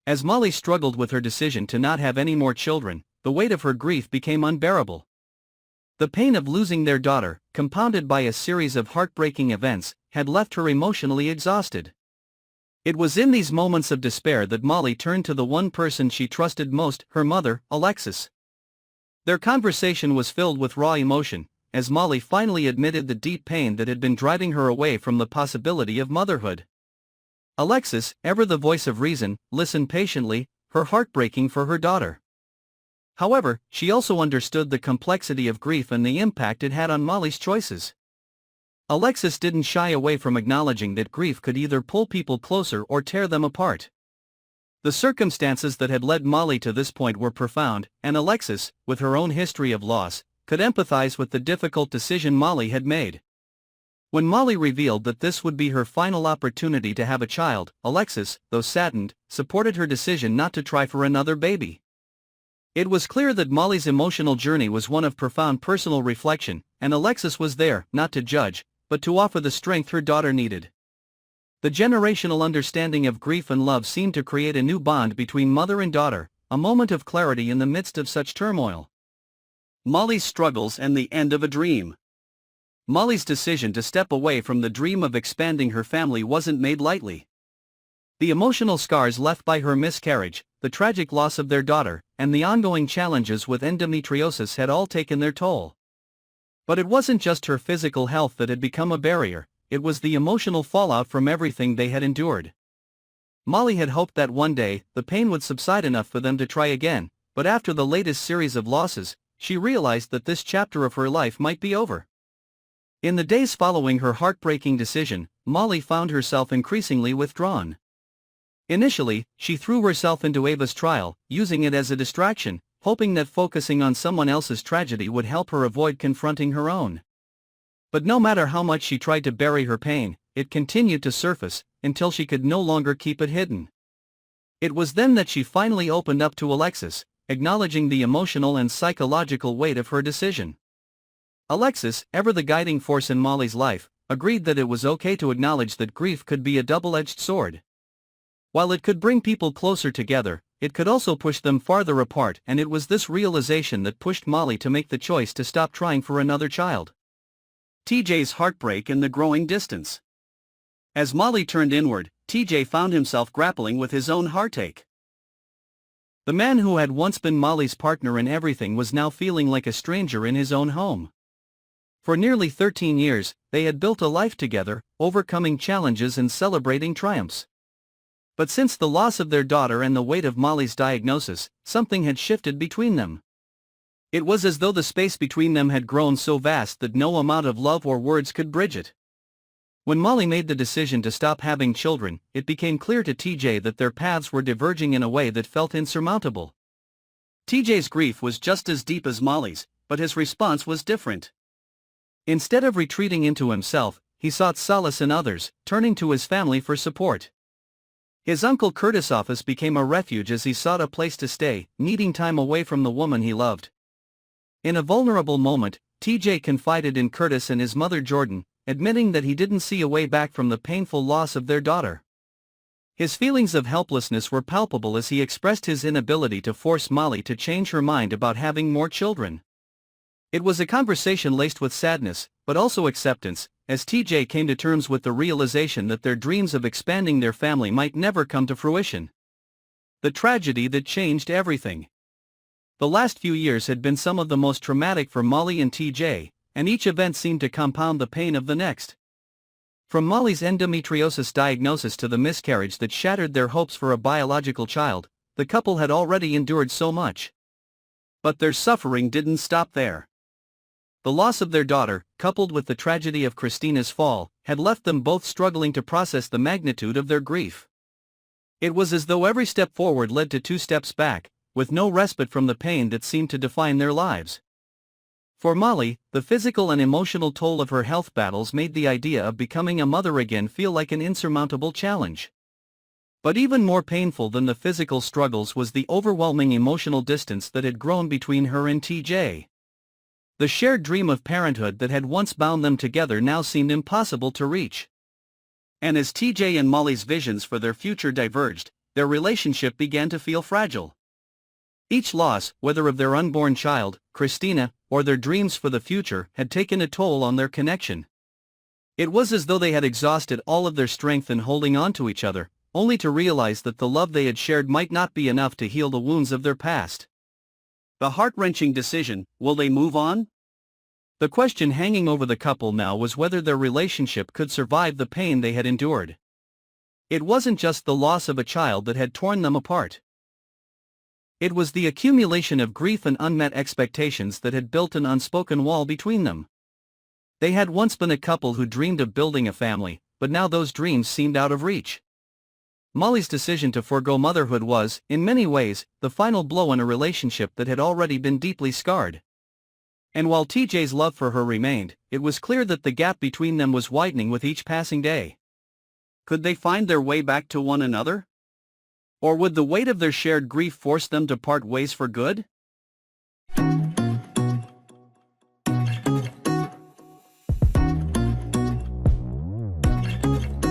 As Molly struggled with her decision to not have any more children, the weight of her grief became unbearable. The pain of losing their daughter, compounded by a series of heartbreaking events, had left her emotionally exhausted. It was in these moments of despair that Molly turned to the one person she trusted most, her mother, Alexis. Their conversation was filled with raw emotion, as Molly finally admitted the deep pain that had been driving her away from the possibility of motherhood. Alexis, ever the voice of reason, listened patiently, her heart breaking for her daughter. However, she also understood the complexity of grief and the impact it had on Molly's choices. Alexis didn't shy away from acknowledging that grief could either pull people closer or tear them apart. The circumstances that had led Molly to this point were profound, and Alexis, with her own history of loss, could empathize with the difficult decision Molly had made. When Molly revealed that this would be her final opportunity to have a child, Alexis, though saddened, supported her decision not to try for another baby. It was clear that Molly's emotional journey was one of profound personal reflection, and Alexis was there, not to judge, but to offer the strength her daughter needed. The generational understanding of grief and love seemed to create a new bond between mother and daughter, a moment of clarity in the midst of such turmoil. Molly's struggles and the end of a dream. Molly's decision to step away from the dream of expanding her family wasn't made lightly. The emotional scars left by her miscarriage, the tragic loss of their daughter, and the ongoing challenges with endometriosis had all taken their toll. But it wasn't just her physical health that had become a barrier, it was the emotional fallout from everything they had endured. Molly had hoped that one day, the pain would subside enough for them to try again, but after the latest series of losses, she realized that this chapter of her life might be over. In the days following her heartbreaking decision, Molly found herself increasingly withdrawn. Initially, she threw herself into Ava's trial, using it as a distraction, hoping that focusing on someone else's tragedy would help her avoid confronting her own. But no matter how much she tried to bury her pain, it continued to surface, until she could no longer keep it hidden. It was then that she finally opened up to Alexis, acknowledging the emotional and psychological weight of her decision. Alexis, ever the guiding force in Molly's life, agreed that it was okay to acknowledge that grief could be a double-edged sword. While it could bring people closer together, it could also push them farther apart, and it was this realization that pushed Molly to make the choice to stop trying for another child. TJ's heartbreak and the growing distance. As Molly turned inward, TJ found himself grappling with his own heartache. The man who had once been Molly's partner in everything was now feeling like a stranger in his own home. For nearly 13 years, they had built a life together, overcoming challenges and celebrating triumphs. But since the loss of their daughter and the weight of Molly's diagnosis, something had shifted between them. It was as though the space between them had grown so vast that no amount of love or words could bridge it. When Molly made the decision to stop having children, it became clear to TJ that their paths were diverging in a way that felt insurmountable. TJ's grief was just as deep as Molly's, but his response was different. Instead of retreating into himself, he sought solace in others, turning to his family for support. His Uncle Curtis' office became a refuge as he sought a place to stay, needing time away from the woman he loved. In a vulnerable moment, TJ confided in Curtis and his mother Jordan, admitting that he didn't see a way back from the painful loss of their daughter. His feelings of helplessness were palpable as he expressed his inability to force Molly to change her mind about having more children. It was a conversation laced with sadness, but also acceptance, as TJ came to terms with the realization that their dreams of expanding their family might never come to fruition. The tragedy that changed everything. The last few years had been some of the most traumatic for Molly and TJ, and each event seemed to compound the pain of the next. From Molly's endometriosis diagnosis to the miscarriage that shattered their hopes for a biological child, the couple had already endured so much. But their suffering didn't stop there. The loss of their daughter, coupled with the tragedy of Christina's fall, had left them both struggling to process the magnitude of their grief. It was as though every step forward led to 2 steps back, with no respite from the pain that seemed to define their lives. For Molly, the physical and emotional toll of her health battles made the idea of becoming a mother again feel like an insurmountable challenge. But even more painful than the physical struggles was the overwhelming emotional distance that had grown between her and TJ. The shared dream of parenthood that had once bound them together now seemed impossible to reach. And as TJ and Molly's visions for their future diverged, their relationship began to feel fragile. Each loss, whether of their unborn child, Christina, or their dreams for the future, had taken a toll on their connection. It was as though they had exhausted all of their strength in holding on to each other, only to realize that the love they had shared might not be enough to heal the wounds of their past. The heart-wrenching decision: will they move on? The question hanging over the couple now was whether their relationship could survive the pain they had endured. It wasn't just the loss of a child that had torn them apart. It was the accumulation of grief and unmet expectations that had built an unspoken wall between them. They had once been a couple who dreamed of building a family, but now those dreams seemed out of reach. Molly's decision to forego motherhood was, in many ways, the final blow in a relationship that had already been deeply scarred. And while TJ's love for her remained, it was clear that the gap between them was widening with each passing day. Could they find their way back to one another? Or would the weight of their shared grief force them to part ways for good?